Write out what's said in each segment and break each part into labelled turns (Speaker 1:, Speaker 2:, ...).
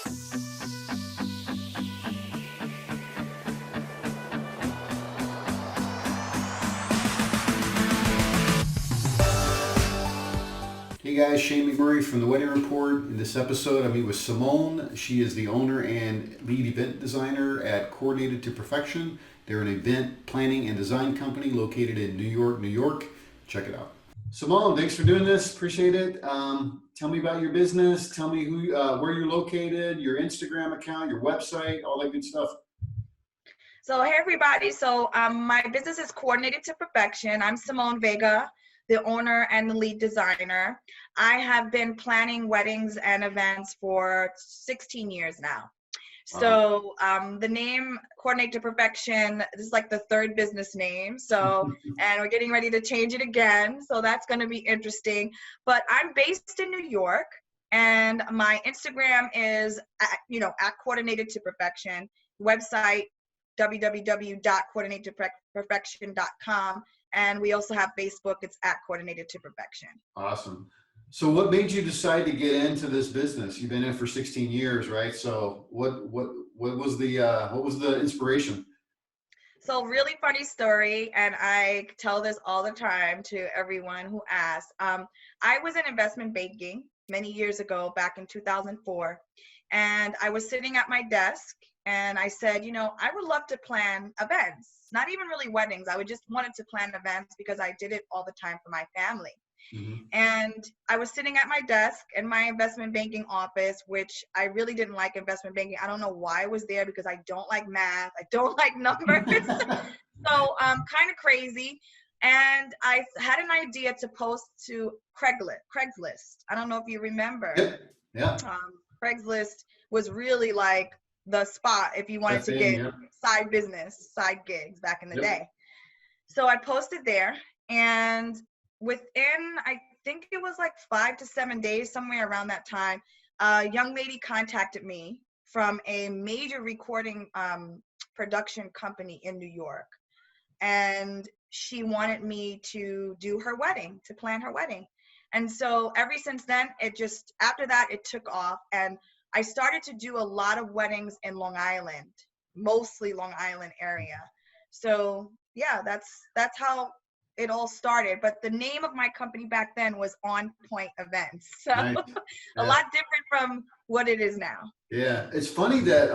Speaker 1: Hey guys, Shane McMurray from the Wedding Report. In this episode, I meet with Simone. She is the owner and lead event designer at Coordinated to Perfection. They're an event planning and design company located in New York, New York. Check it out. Simone, thanks for doing this. Appreciate it. Tell me about your business. Tell me where you're located, your Instagram account, your website, all that good stuff.
Speaker 2: So hey everybody, my business is Coordinated to Perfection. I'm Simone Vega, the owner and the lead designer. I have been planning weddings and events for 16 years now. So the name Coordinate to Perfection, this is like the third business name. And we're getting ready to change it again. So that's going to be interesting. But I'm based in New York, and my Instagram is at Coordinated to Perfection. Website www.coordinatetoperfection.com, and we also have Facebook. It's at Coordinated to Perfection.
Speaker 1: Awesome. So what made you decide to get into this business? You've been in it for 16 years, right? So what was the inspiration?
Speaker 2: So really funny story, and I tell this all the time to everyone who asks. I was in investment banking many years ago, back in 2004, and I was sitting at my desk, and I said, I would love to plan events, not even really weddings. I would just wanted to plan events because I did it all the time for my family.
Speaker 1: Mm-hmm.
Speaker 2: And I was sitting at my desk in my investment banking office, which I really didn't like investment banking. I don't know why I was there, because I don't like math. I don't like numbers. So kind of crazy. And I had an idea to post to Craigslist. I don't know if you remember.
Speaker 1: Yep. Yeah.
Speaker 2: Craigslist was really like the spot if you wanted to get
Speaker 1: Yep.
Speaker 2: side business, side gigs back in the day. So I posted there, and within, I think it was like 5 to 7 days, somewhere around that time, a young lady contacted me from a major recording production company in New York. And she wanted me to do her wedding, to plan her wedding. And so ever since then, after that, it took off. And I started to do a lot of weddings in Long Island, mostly Long Island area. So yeah, that's how it all started. But the name of my company back then was On Point Events. So
Speaker 1: Nice.
Speaker 2: a lot different from what it is now.
Speaker 1: Yeah, it's funny that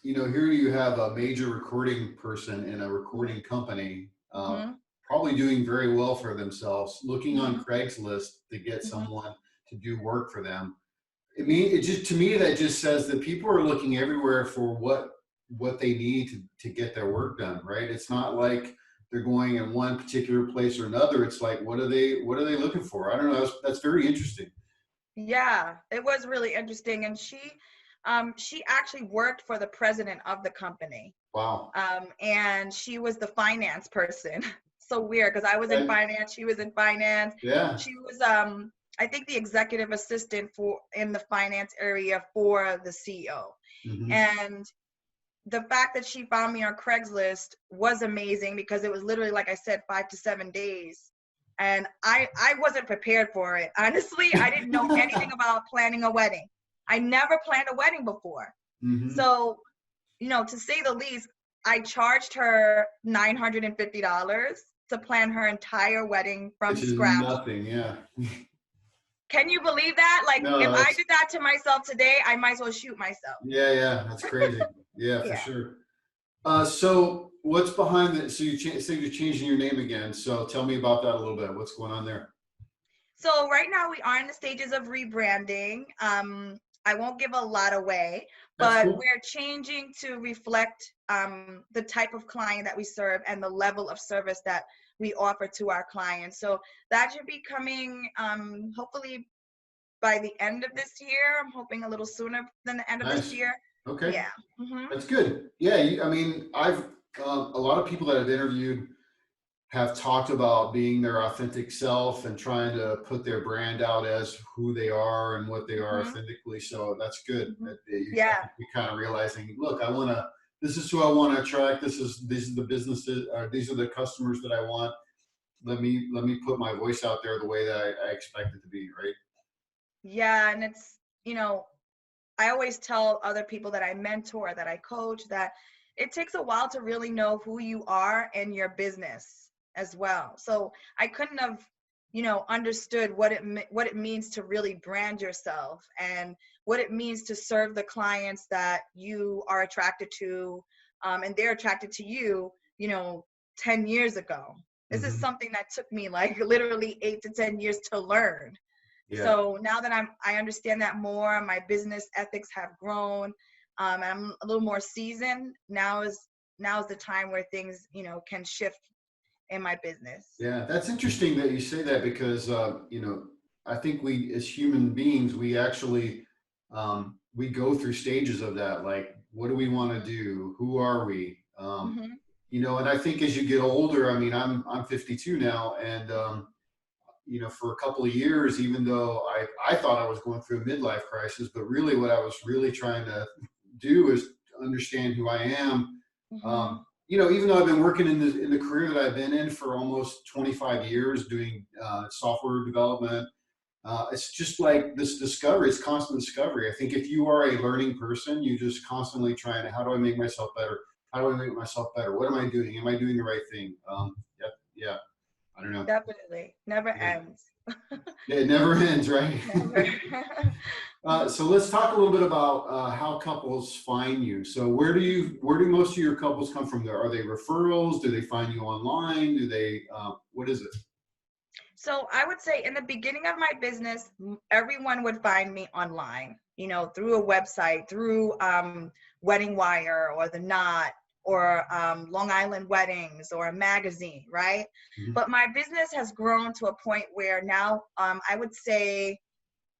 Speaker 1: here you have a major recording person in a recording company, probably doing very well for themselves, looking on Craigslist to get someone to do work for them. To me that just says that people are looking everywhere for what they need to get their work done, right? It's not like they're going in one particular place or another. It's like, what are they looking for? I don't know. That's very interesting.
Speaker 2: Yeah, it was really interesting. And she actually worked for the president of the company.
Speaker 1: Wow.
Speaker 2: And she was the finance person. So weird, because I was in finance, she was in finance.
Speaker 1: Yeah.
Speaker 2: She was I think the executive assistant in the finance area for the CEO.
Speaker 1: Mm-hmm.
Speaker 2: And the fact that she found me on Craigslist was amazing, because it was literally, like I said, 5 to 7 days. And I wasn't prepared for it. Honestly, I didn't know anything about planning a wedding. I never planned a wedding before.
Speaker 1: Mm-hmm.
Speaker 2: So, to say the least, I charged her $950 to plan her entire wedding from scratch.
Speaker 1: Nothing, yeah.
Speaker 2: Can you believe that? Like,
Speaker 1: No,
Speaker 2: if I did that to myself today, I might as well shoot myself.
Speaker 1: Yeah, that's crazy. Yeah, for sure. So what's behind it? So you're changing your name again. So tell me about that a little bit. What's going on there?
Speaker 2: So right now we are in the stages of rebranding. I won't give a lot away, but we're changing to reflect the type of client that we serve and the level of service that we offer to our clients. So that should be coming hopefully by the end of this year. I'm hoping a little sooner than the end of this year.
Speaker 1: Okay.
Speaker 2: Yeah.
Speaker 1: That's good. Yeah. I've a lot of people that I've interviewed have talked about being their authentic self and trying to put their brand out as who they are and what they are authentically. So that's good. That you're kind of realizing, look, this is who I want to attract. These are the businesses, these are the customers that I want. Let me put my voice out there the way that I expect it to be, right?
Speaker 2: Yeah, and it's, I always tell other people that I mentor, that I coach, that it takes a while to really know who you are and your business as well. So I couldn't have, understood what it means to really brand yourself, and what it means to serve the clients that you are attracted to, and they're attracted to you, 10 years ago. This is
Speaker 1: Hmm.
Speaker 2: something that took me like literally 8 to 10 years to learn.
Speaker 1: Yeah.
Speaker 2: So now that I understand that more, my business ethics have grown, and I'm a little more seasoned. Now is the time where things, can shift in my business.
Speaker 1: Yeah, that's interesting that you say that because I think we as human beings we actually we go through stages of that. Like, what do we want to do? Who are we?
Speaker 2: Hmm.
Speaker 1: And I think as you get older, I mean, I'm 52 now, and for a couple of years, even though I thought I was going through a midlife crisis, but really what I was really trying to do is understand who I am.
Speaker 2: Hmm.
Speaker 1: Even though I've been working in the career that I've been in for almost 25 years doing software development, it's just like this discovery. It's constant discovery. I think if you are a learning person, you just constantly trying to, how do I make myself better? How do I make myself better? What am I doing? Am I doing the right thing? Yeah, yeah. I don't know.
Speaker 2: Definitely. Never
Speaker 1: Yeah.
Speaker 2: ends.
Speaker 1: Yeah, it never ends, right?
Speaker 2: Never.
Speaker 1: So let's talk a little bit about how couples find you. So where do most of your couples come from? There, are they referrals? Do they find you online? Do they what is it?
Speaker 2: So I would say in the beginning of my business, everyone would find me online, through a website, through Wedding Wire or The Knot, or Long Island Weddings, or a magazine, right?
Speaker 1: Mhm.
Speaker 2: But my business has grown to a point where now I would say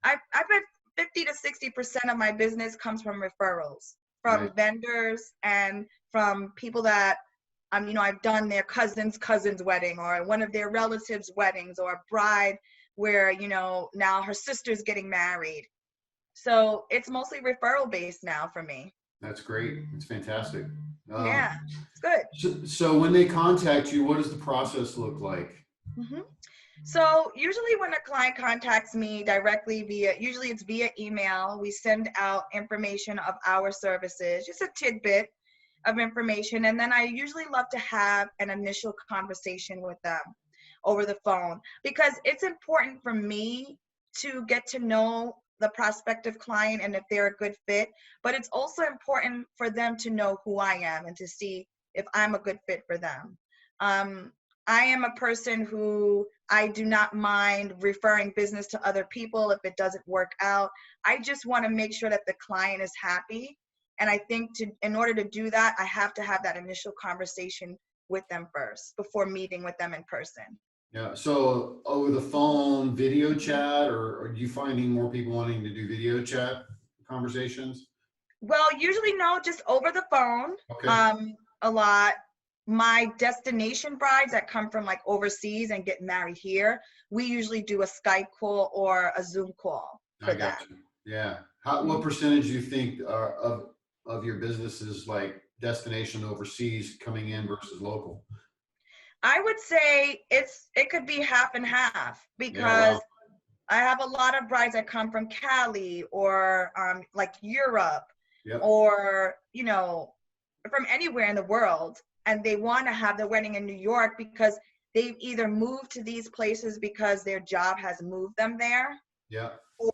Speaker 2: I bet 50 to 60% of my business comes from referrals,
Speaker 1: Nice.
Speaker 2: from vendors, and from people that I've done their cousin's wedding, or one of their relatives' weddings, or a bride where, now her sister's getting married. So it's mostly referral based now for me.
Speaker 1: That's great. It's fantastic.
Speaker 2: Yeah,
Speaker 1: Um,
Speaker 2: it's good.
Speaker 1: so when they contact you, what does the process look like?
Speaker 2: Hmm. So usually when a client contacts me directly usually it's via email, we send out information of our services, just a tidbit of information. And then I usually love to have an initial conversation with them over the phone, because it's important for me to get to know the prospective client and if they're a good fit. But it's also important for them to know who I am and to see if I'm a good fit for them. Um, I am a person who, I do not mind referring business to other people if it doesn't work out. I just want to make sure that the client is happy. And I think in order to do that, I have to have that initial conversation with them first before meeting with them in person.
Speaker 1: Yeah. So over the phone, video
Speaker 2: Mhm.
Speaker 1: chat, or are you finding more people wanting to do video chat conversations?
Speaker 2: Well, usually no, just over the phone.
Speaker 1: Okay.
Speaker 2: A lot. My destination brides that come from like overseas and get married here, we usually do a Skype call or a Zoom call
Speaker 1: I
Speaker 2: for
Speaker 1: got
Speaker 2: that.
Speaker 1: you. Yeah. What
Speaker 2: Mhm.
Speaker 1: percentage do you think of your business is like destination overseas coming in versus local?
Speaker 2: I would say it could be half and half,
Speaker 1: Yeah. Wow.
Speaker 2: because I have a lot of brides that come from Cali, or like Europe,
Speaker 1: Yep.
Speaker 2: or from anywhere in the world, and they want to have their wedding in New York because they've either moved to these places because their job has moved them there,
Speaker 1: Yeah.
Speaker 2: or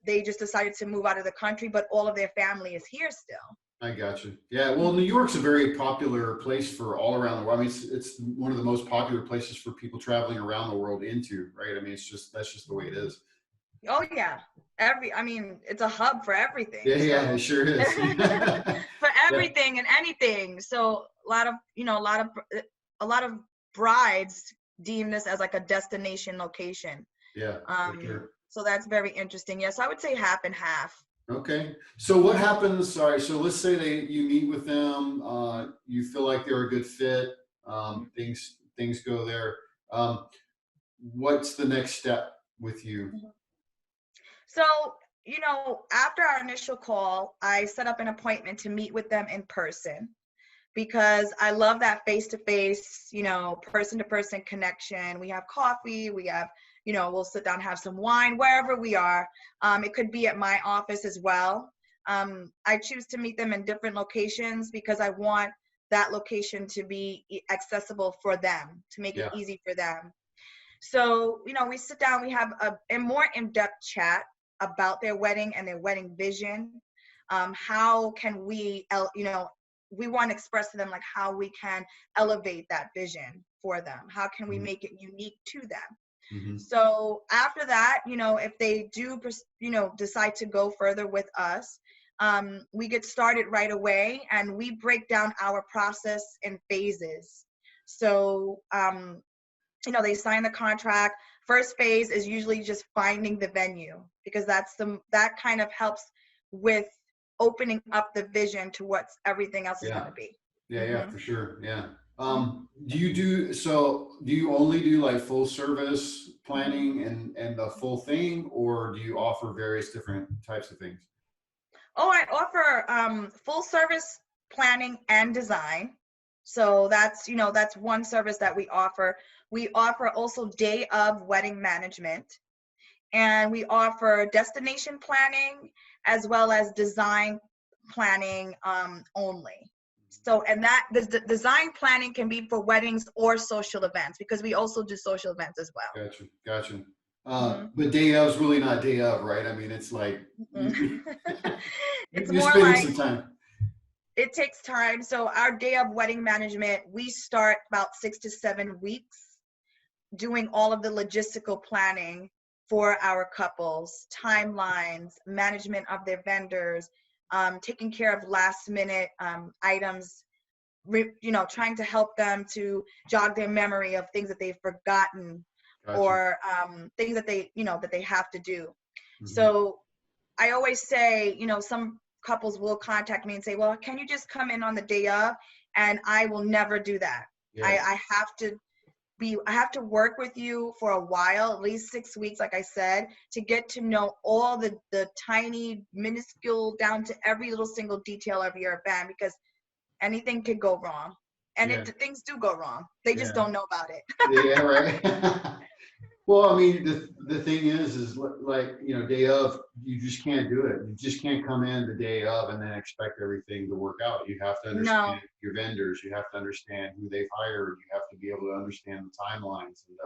Speaker 2: they just decided to move out of the country, but all of their family is here still.
Speaker 1: I got you. Yeah. Well, New
Speaker 2: Mhm.
Speaker 1: York's a very popular place for all around the world. I mean, it's one of the most popular places for people traveling around the world into, right? I mean, that's just the way it is.
Speaker 2: Oh yeah, I mean, it's a hub for
Speaker 1: Yeah.
Speaker 2: everything.
Speaker 1: Yeah. It
Speaker 2: So
Speaker 1: sure is.
Speaker 2: for
Speaker 1: Yeah.
Speaker 2: everything and anything. So a lot of brides deem this as like a destination location.
Speaker 1: Yeah. For sure.
Speaker 2: So that's very interesting. Yes, I would say half and half.
Speaker 1: Okay. So what happens? All right. So let's say you meet with them.
Speaker 2: Mhm.
Speaker 1: You feel like they're a good fit.
Speaker 2: Mhm.
Speaker 1: Things go there. Um, what's the next step with you?
Speaker 2: Mhm. So, after our initial call, I set up an appointment to meet with them in person, because I love that face to face, person to person connection. We have coffee, we have, we'll sit down, have some wine, wherever we are. It could be at my office as well. I choose to meet them in different locations because I want that location to be accessible for them, to make it easy for them. So, we sit down, we have a more in-depth chat about their wedding and their wedding vision. How can we, we want to express to them like how we can elevate that vision for them. How can we make it unique to them? So after that, if they do, decide to go further with us, we get started right away and we break down our process in phases. So, they sign the contract. First phase is usually just finding the venue because that kind of helps with opening up the vision to what everything else is going to be.
Speaker 1: Yeah, for sure. Yeah. Do you only do like full service planning and the full thing, or do you offer various different types of things?
Speaker 2: Oh, I offer full service planning and design. So that's one service that we offer. We offer also day of wedding management, and we offer destination planning as well as design planning only. So, and that the design planning can be for weddings or social events because we also do social events as well.
Speaker 1: Gotcha. But day of is really not day of, right? I mean, it's like
Speaker 2: It's
Speaker 1: you're
Speaker 2: more
Speaker 1: spending
Speaker 2: like
Speaker 1: some time.
Speaker 2: it takes time. So our day of wedding management, we start about 6 to 7 weeks doing all of the logistical planning for our couples, timelines, management of their vendors, taking care of last minute items, trying to help them to jog their memory of things that they've forgotten.
Speaker 1: Gotcha.
Speaker 2: Or things that they, that they have to do. So I always say, some couples will contact me and say, well, can you just come in on the day of? And I will never do that. I have to work with you for a while, at least 6 weeks, like I said, to get to know all the tiny, minuscule, down to every little single detail of your event, because anything could go wrong. And things do go wrong. They just don't know about it.
Speaker 1: Yeah, right. Well, I mean, the thing is like, day of, you just can't do it. You just can't come in the day of and then expect everything to work out. You have to understand your vendors. You have to understand who they've hired. You have to be able to understand the timelines and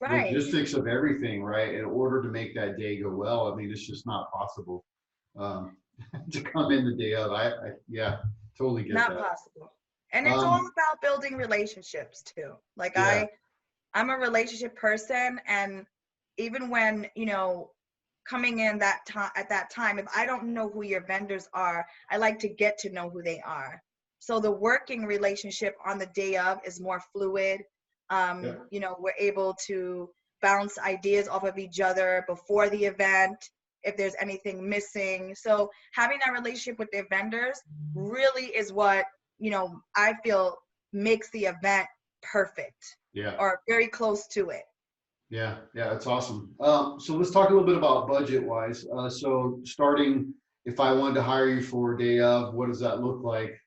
Speaker 1: the logistics of everything, right? In order to make that day go well. I mean, it's just not possible to come in the day of. I totally get that.
Speaker 2: Not possible. And it's all about building relationships too. Like I'm a relationship person, and even when, coming in at that time, if I don't know who your vendors are, I like to get to know who they are. So the working relationship on the day of is more fluid. We're able to bounce ideas off of each other before the event if there's anything missing. So having that relationship with their vendors really is what, I feel makes the event perfect. Or very close to it.
Speaker 1: Yeah, that's awesome. So let's talk a little bit about budget wise. So starting, if I wanted to hire you for a day of, what does that look like?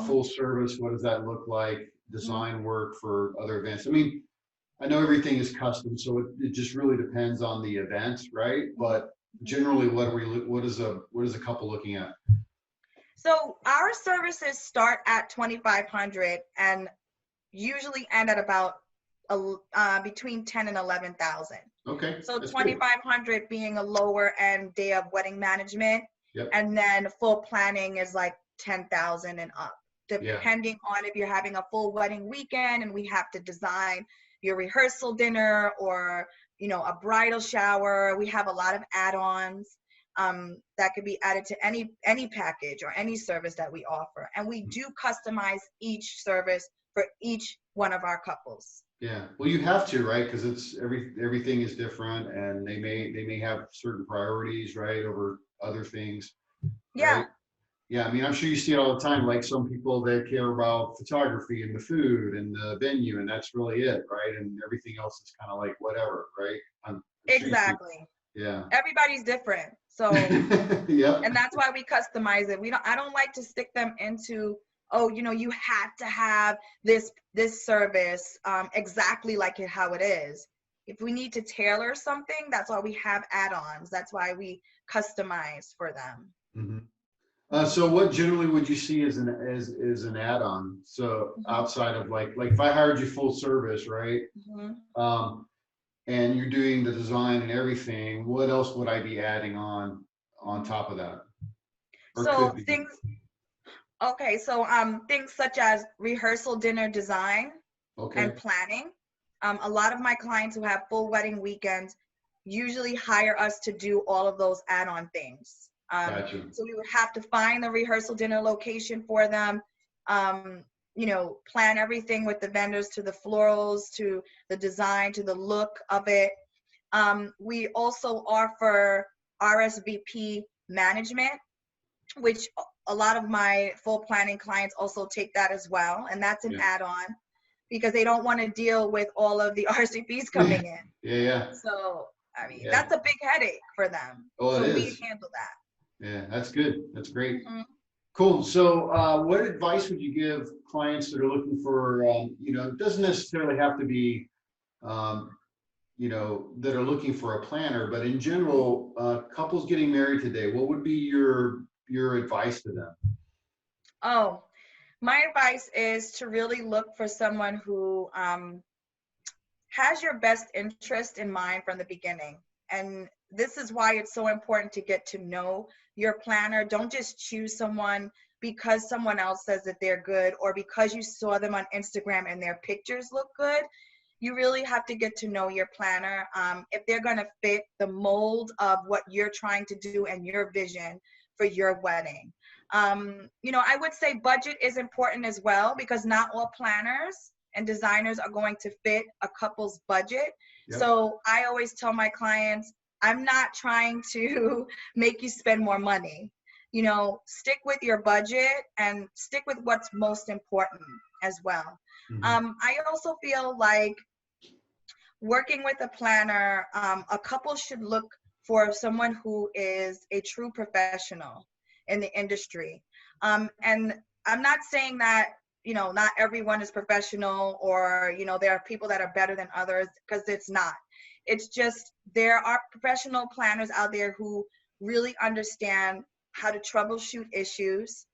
Speaker 1: Full service, what does that look like? Design work for other events. I mean, I know everything is custom, so it just really depends on the event, right? But generally, what is a couple looking at?
Speaker 2: So our services start at $2,500 and usually end at about between 10 and 11,000.
Speaker 1: Okay.
Speaker 2: So 2,500 being a lower end day of wedding management, and then full planning is like 10,000 and up, depending on if you're having a full wedding weekend and we have to design your rehearsal dinner or a bridal shower. We have a lot of add-ons that could be added to any package or any service that we offer, and we do customize each service for each one of our couples.
Speaker 1: Yeah, well, you have to, right? Because it's everything is different, and they may have certain priorities, right, over other things. Right? Yeah. I mean, I'm sure you see it all the time. Like some people, they care about photography and the food and the venue, and that's really it, right? And everything else is kind of like whatever, right? I'm
Speaker 2: exactly.
Speaker 1: Yeah.
Speaker 2: Everybody's different, so and that's why we customize it. I don't like to stick them into, you have to have this service exactly like how it is. if we need to tailor something, that's why we have add-ons. That's why we customize for them.
Speaker 1: So what generally would you see as an add-on? So outside of like if I hired you full service, right? And you're doing the design and everything, what else would I be adding on top of that? Or
Speaker 2: So
Speaker 1: could be?
Speaker 2: things, okay, so things such as rehearsal dinner design and planning. A lot of my clients who have full wedding weekends usually hire us to do all of those add-on things.
Speaker 1: Gotcha.
Speaker 2: So we would have to find the rehearsal dinner location for them, you know, plan everything with the vendors, to the florals, to the design, to the look of it. We also offer RSVP management, which a lot of my full planning clients also take that as well. And that's an add-on because they don't want to deal with all of the RSVPs coming in.
Speaker 1: Yeah.
Speaker 2: So, I mean, that's a big headache for them.
Speaker 1: Oh,
Speaker 2: so
Speaker 1: it
Speaker 2: we
Speaker 1: is.
Speaker 2: handle that.
Speaker 1: Yeah, that's good. That's great. Cool. So what advice would you give clients that are looking for, you know, it doesn't necessarily have to be, you know, that are looking for a planner, but in general, couples getting married today, what would be your advice to them?
Speaker 2: Oh, my advice is to really look for someone who has your best interest in mind from the beginning. And this is why it's so important to get to know your planner. Don't just choose someone because someone else says that they're good or because you saw them on Instagram and their pictures look good. You really have to get to know your planner. If they're going to fit the mold of what you're trying to do and your vision for your wedding. You know, I would say budget is important as well because not all planners and designers are going to fit a couple's budget. So I always tell my clients, I'm not trying to make you spend more money. You know, stick with your budget and stick with what's most important as well. I also feel like working with a planner, a couple should look for someone who is a true professional in the industry. And I'm not saying that, you know, not everyone is professional or, you know, there are people that are better than others, because it's not. It's just there are professional planners out there who really understand how to troubleshoot issues.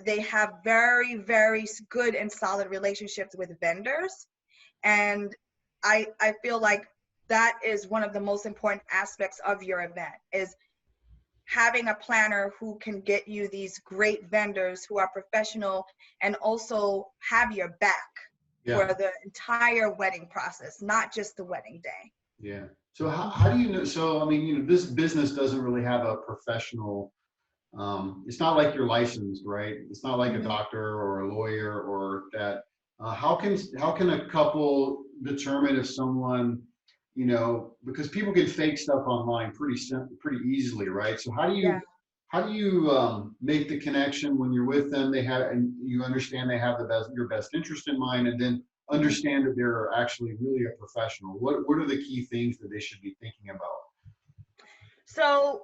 Speaker 2: They have very, very good and solid relationships with vendors. And I feel like that is one of the most important aspects of your event, is having a planner who can get you these great vendors who are professional and also have your back for the entire wedding process, not just the wedding day.
Speaker 1: Yeah. So how do you know? So, I mean, you know, this business doesn't really have a professional, it's not like you're licensed, right? It's not like a doctor or a lawyer or that. How can a couple determine if someone, you know, because people can fake stuff online pretty easily, right? So how do you make the connection when you're with them? They have, and you understand they have your best interest in mind, and then understand that they're actually really a professional. What are the key things that they should be thinking about?
Speaker 2: So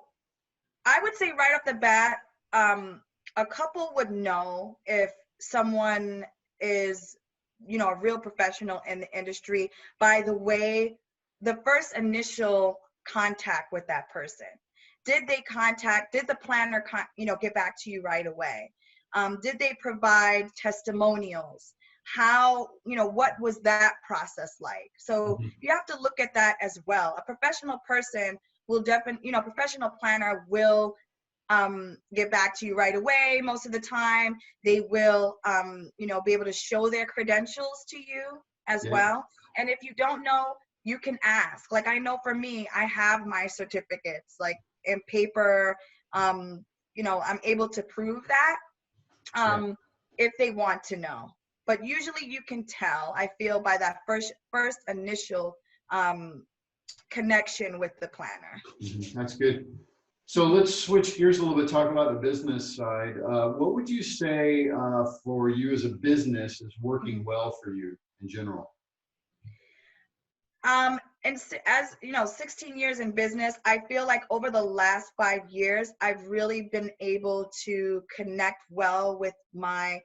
Speaker 2: I would say right off the bat, a couple would know if someone is, you know, a real professional in the industry by the way, the first initial contact with that person. Did the planner, you know, get back to you right away? Did they provide testimonials? How, you know, what was that process like? So you have to look at that as well. A professional person will definitely, you know, professional planner will get back to you right away. Most of the time they will, you know, be able to show their credentials to you as well. And if you don't know, you can ask. Like, I know for me, I have my certificates like in paper. You know, I'm able to prove that if they want to know. But usually you can tell, I feel, by that first initial connection with the planner.
Speaker 1: That's good. So let's switch gears a little bit, talk about the business side. What would you say for you as a business is working well for you in general?
Speaker 2: And as you know, 16 years in business, I feel like over the last 5 years, I've really been able to connect well with my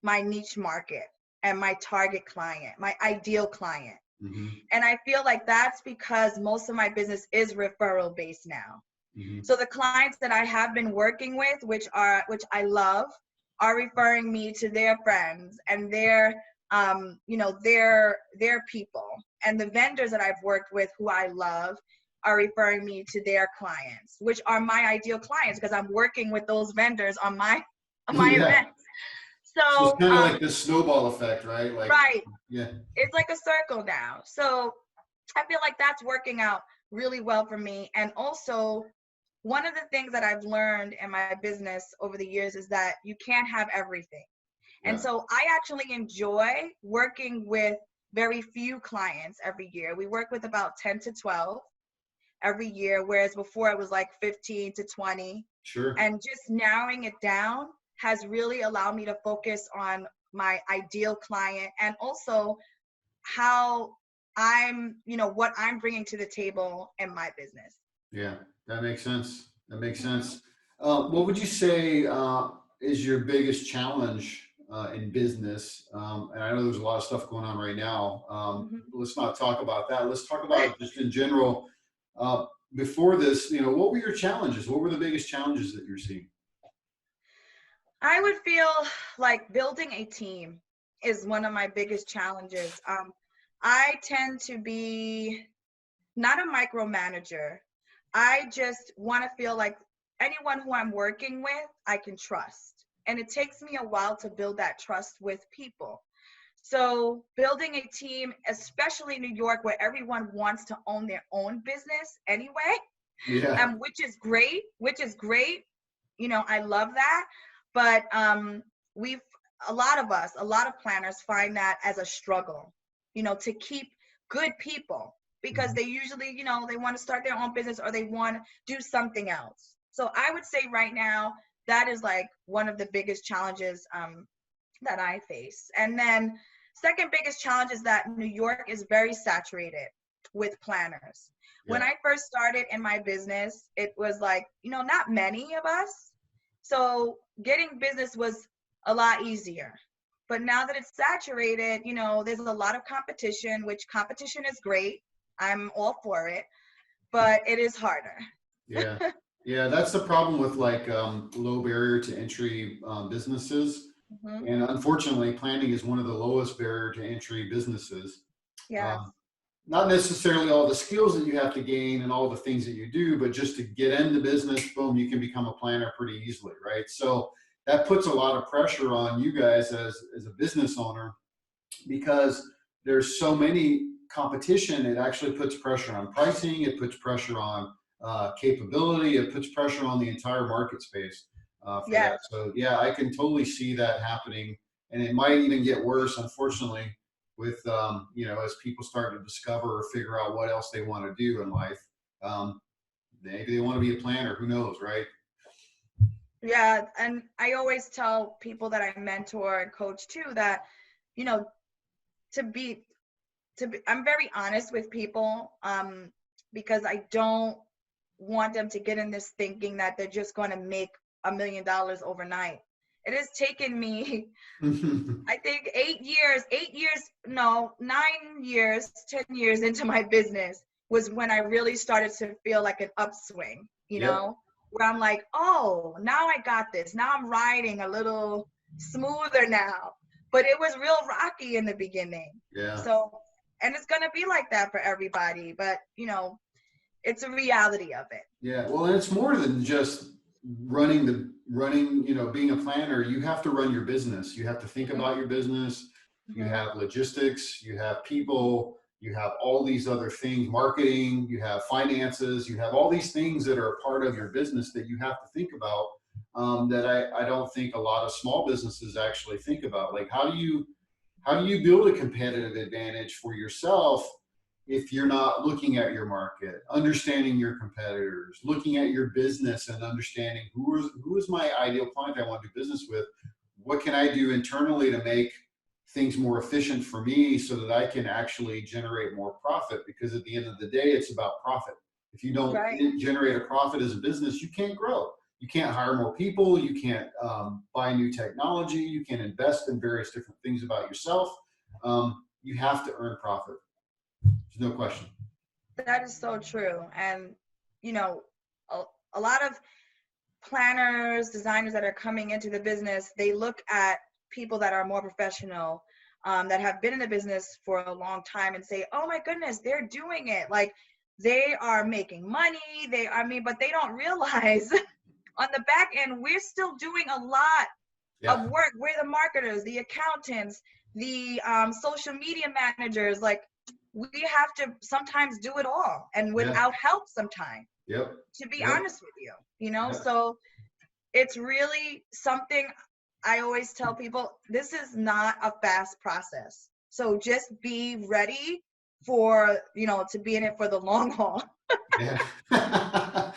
Speaker 2: niche market and my target client, my ideal client.
Speaker 1: Mm-hmm.
Speaker 2: And I feel like that's because most of my business is referral based now.
Speaker 1: Mm-hmm.
Speaker 2: So the clients that I have been working with, which I love, are referring me to their friends and their their people. And the vendors that I've worked with who I love are referring me to their clients, which are my ideal clients because I'm working with those vendors on my
Speaker 1: Yeah.
Speaker 2: events.
Speaker 1: So it's
Speaker 2: So
Speaker 1: kind of like this snowball effect, right? Like,
Speaker 2: right.
Speaker 1: yeah.
Speaker 2: It's like a circle now. So I feel like that's working out really well for me. And also, one of the things that I've learned in my business over the years is that you can't have everything. And
Speaker 1: Yeah.
Speaker 2: so I actually enjoy working with very few clients every year. We work with about 10 to 12 every year, whereas before it was like 15 to 20.
Speaker 1: Sure.
Speaker 2: And just narrowing it down has really allowed me to focus on my ideal client and also how what I'm bringing to the table in my business.
Speaker 1: Yeah, that makes sense. That makes
Speaker 2: Mm-hmm.
Speaker 1: sense. What would you say is your biggest challenge in business? And I know there's a lot of stuff going on right now.
Speaker 2: Mm-hmm.
Speaker 1: Let's not talk about that. Let's talk about just in general. Uh, Before this, what were your challenges? What were the biggest challenges that you're seeing?
Speaker 2: I would feel like building a team is one of my biggest challenges. I tend to be not a micromanager. I just want to feel like anyone who I'm working with, I can trust. And it takes me a while to build that trust with people. So building a team, especially in New York, where everyone wants to own their own business anyway,
Speaker 1: Yeah,
Speaker 2: which is great. I love that. But we've a lot of planners find that as a struggle, to keep good people because
Speaker 1: mhm.
Speaker 2: they usually, they want to start their own business or they want to do something else. So I would say right now that is like one of the biggest challenges that I face. And then second biggest challenge is that New York is very saturated with planners. When
Speaker 1: Yeah,
Speaker 2: I first started in my business, it was like, not many of us. So getting business was a lot easier. But now that it's saturated, there's a lot of competition, which competition is great. I'm all for it, but it is harder.
Speaker 1: yeah, yeah. That's the problem with like low barrier to entry businesses.
Speaker 2: Hmm.
Speaker 1: And unfortunately, planning is one of the lowest barrier to entry businesses.
Speaker 2: Yes.
Speaker 1: Um, Not necessarily all the skills that you have to gain and all the things that you do, but just to get into business, boom, you can become a planner pretty easily, right? So that puts a lot of pressure on you guys as a business owner because there's so many competition. It actually puts pressure on pricing. It puts pressure on capability. It puts pressure on the entire market space for that.
Speaker 2: Yes.
Speaker 1: So yeah, I can totally see that happening, and it might even get worse, unfortunately, with as people start to discover or figure out what else they want to do in life. Um, Maybe they want to be a planner. Who knows, right?
Speaker 2: Yeah, and I always tell people that I mentor and coach too that, you know, to be I'm very honest with people because I don't want them to get in this thinking that they're just going to make $1 million overnight. It has taken me, I think 8 years, no, 9 years, 10 years into my business was when I really started to feel like an upswing,
Speaker 1: Yep.
Speaker 2: where I'm like, oh, now I got this. Now I'm riding a little smoother now. But it was real rocky in the beginning.
Speaker 1: Yeah.
Speaker 2: So, and it's going to be like that for everybody. But, it's a reality of it.
Speaker 1: Yeah, well, and it's more than just being a planner. You have to run your business. You have to think
Speaker 2: Hmm.
Speaker 1: about your business. You
Speaker 2: Hmm.
Speaker 1: have logistics, you have people, you have all these other things, marketing, you have finances, you have all these things that are a part of your business that you have to think about that I don't think a lot of small businesses actually think about. Like how do you build a competitive advantage for yourself if you're not looking at your market, understanding your competitors, looking at your business and understanding who is my ideal client I want to do business with? What can I do internally to make things more efficient for me so that I can actually generate more profit? Because at the end of the day, it's about profit. If you don't
Speaker 2: Right.
Speaker 1: generate a profit as a business, you can't grow. You can't hire more people. You can't buy new technology. You can invest in various different things about yourself. You have to earn profit. There's no question.
Speaker 2: That is so true. And, you know, a lot of planners, designers that are coming into the business, they look at people that are more professional, that have been in the business for a long time and say, oh my goodness, they're doing it. Like they are making money. But they don't realize on the back end, we're still doing a lot of work. We're the marketers, the accountants, the social media managers. Like we have to sometimes do it all and without help sometimes.
Speaker 1: Yep.
Speaker 2: To be honest with you, you know, so it's really something I always tell people, this is not a fast process. So just be ready for, you know, to be in it for the long haul.
Speaker 1: Yeah.
Speaker 2: I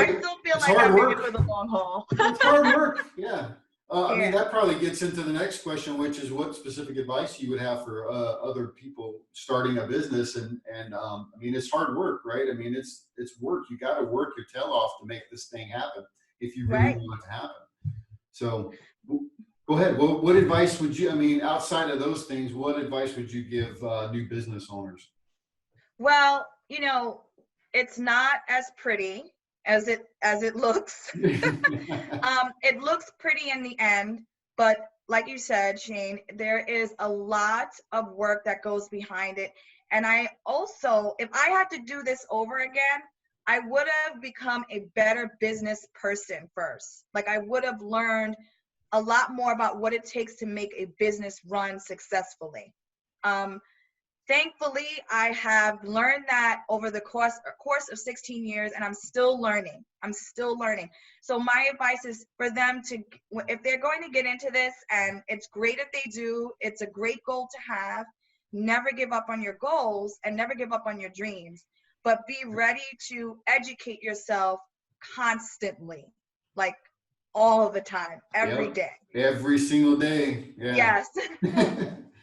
Speaker 2: still feel
Speaker 1: It's
Speaker 2: like
Speaker 1: hard
Speaker 2: I'm in it
Speaker 1: work.
Speaker 2: for the long haul.
Speaker 1: It's hard work. Yeah. I mean,
Speaker 2: Yeah.
Speaker 1: that probably gets into the next question, which is what specific advice you would have for other people starting a business. And I mean, it's hard work, right? I mean, it's work. You got to work your tail off to make this thing happen if you really
Speaker 2: Right.
Speaker 1: want it to happen. So go ahead. What advice would you, I mean, outside of those things, what advice would you give new business owners?
Speaker 2: Well, you know, it's not as pretty as it looks. It looks pretty in the end, but like you said, Shane, there is a lot of work that goes behind it. And I also, if I had to do this over again, I would have become a better business person first. Like I would have learned a lot more about what it takes to make a business run successfully. Thankfully, I have learned that over the course of 16 years, and I'm still learning. So my advice is for them to, if they're going to get into this, and it's great if they do, it's a great goal to have, never give up on your goals and never give up on your dreams, but be ready to educate yourself constantly, like all the time, every day.
Speaker 1: Every single day. Yeah.
Speaker 2: Yes.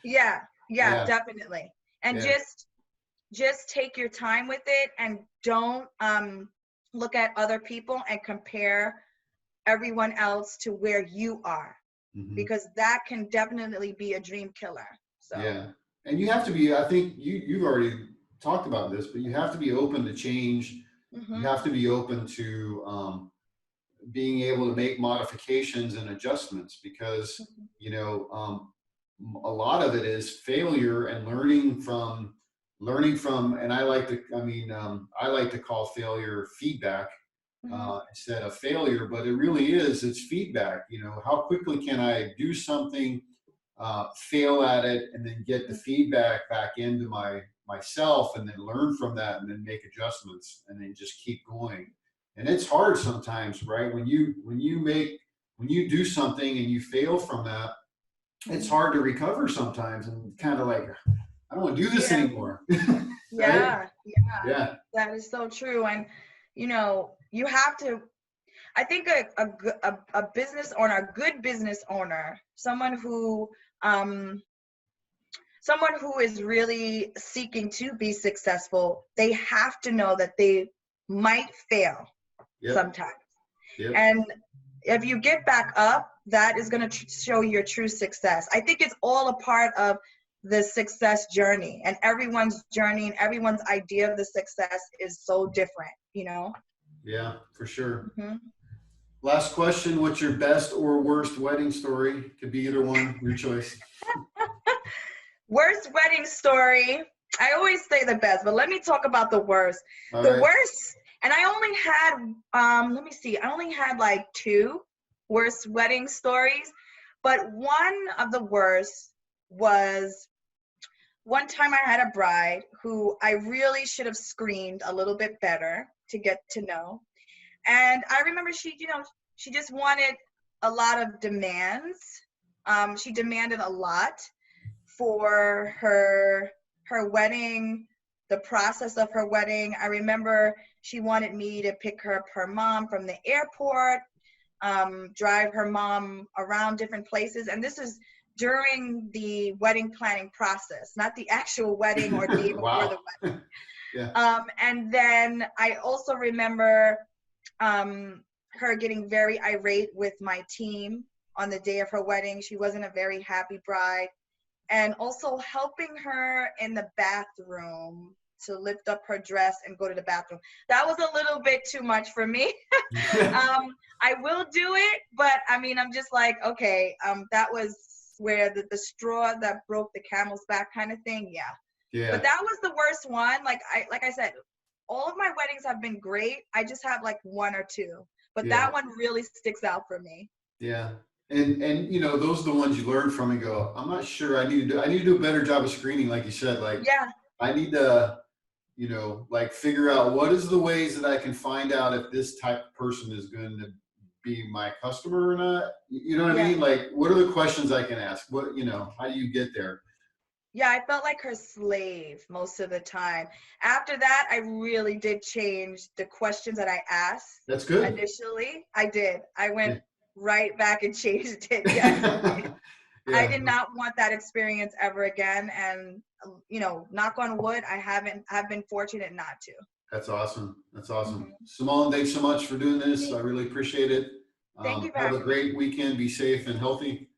Speaker 2: Yeah, definitely. And
Speaker 1: Yeah.
Speaker 2: just take your time with it and don't look at other people and compare everyone else to where you are, because that can definitely be a dream killer. So
Speaker 1: yeah, and you have to be, I think you've already talked about this, but you have to be open to change. You have to be open to being able to make modifications and adjustments, because you know, a lot of it is failure and learning from, and I like to, I mean, I like to call failure feedback instead of failure, but it really is, it's feedback. You know, how quickly can I do something, fail at it, and then get the feedback back into myself, and then learn from that, and then make adjustments, and then just keep going. And it's hard sometimes, right? When you do something and you fail from that, it's hard to recover sometimes, and kind of like, I don't want to do this anymore. Right? Yeah.
Speaker 2: That is so true. And you know, you have to, I think a business owner, a good business owner, someone who is really seeking to be successful, they have to know that they might fail sometimes. And if you get back up, that is going to show your true success. I think it's all a part of the success journey, and everyone's journey and everyone's idea of the success is so different, you know?
Speaker 1: Yeah, for sure. Last question. What's your best or worst wedding story? Could be either one, your choice.
Speaker 2: Worst wedding story. I always say the best, but let me talk about the worst.
Speaker 1: All
Speaker 2: the
Speaker 1: right.
Speaker 2: worst, and I only had, let me see, I only had like 2 worst wedding stories, but one of the worst was one time I had a bride who I really should have screened a little bit better to get to know. And I remember she just wanted a lot of demands. She demanded a lot for her wedding, the process of her wedding. I remember she wanted me to pick her up her mom from the airport, drive her mom around different places. And this is during the wedding planning process, not the actual wedding or day before the wedding. And then I also remember her getting very irate with my team on the day of her wedding. She wasn't a very happy bride. And also helping her in the bathroom to lift up her dress and go to the bathroom. That was a little bit too much for me. I will do it, but I mean, I'm just like, okay, that was where the straw that broke the camel's back kind of thing. Yeah.
Speaker 1: Yeah.
Speaker 2: But that was the worst one. Like I said, all of my weddings have been great. I just have like one or two, but that one really sticks out for me.
Speaker 1: Yeah. And you know, those are the ones you learn from and go, I'm not sure, I need to do a better job of screening, like you said. Like,
Speaker 2: Yeah.
Speaker 1: I need to, you know, like figure out what is the ways that I can find out if this type of person is going to be my customer or not. You know what I mean? Like, what are the questions I can ask? What, you know, how do you get there?
Speaker 2: Yeah, I felt like her slave most of the time. After that, I really did change the questions that I asked.
Speaker 1: That's good.
Speaker 2: Initially. I did. I went right back and changed it. Yes, I did. I did not want that experience ever again. And, you know, knock on wood, I've been fortunate not to.
Speaker 1: That's awesome. That's awesome. Simone, thanks so much for doing this. I really appreciate it.
Speaker 2: Thank you for
Speaker 1: have a
Speaker 2: having
Speaker 1: great
Speaker 2: me.
Speaker 1: weekend. Be safe and healthy.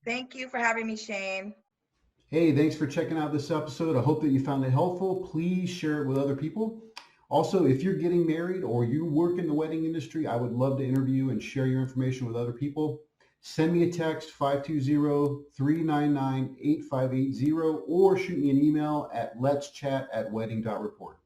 Speaker 2: Thank you for having me, Shane.
Speaker 3: Hey, thanks for checking out this episode. I hope that you found it helpful. Please share it with other people. Also, if you're getting married or you work in the wedding industry, I would love to interview and share your information with other people. Send me a text, 520-399-8580, or shoot me an email at letschat@wedding.report.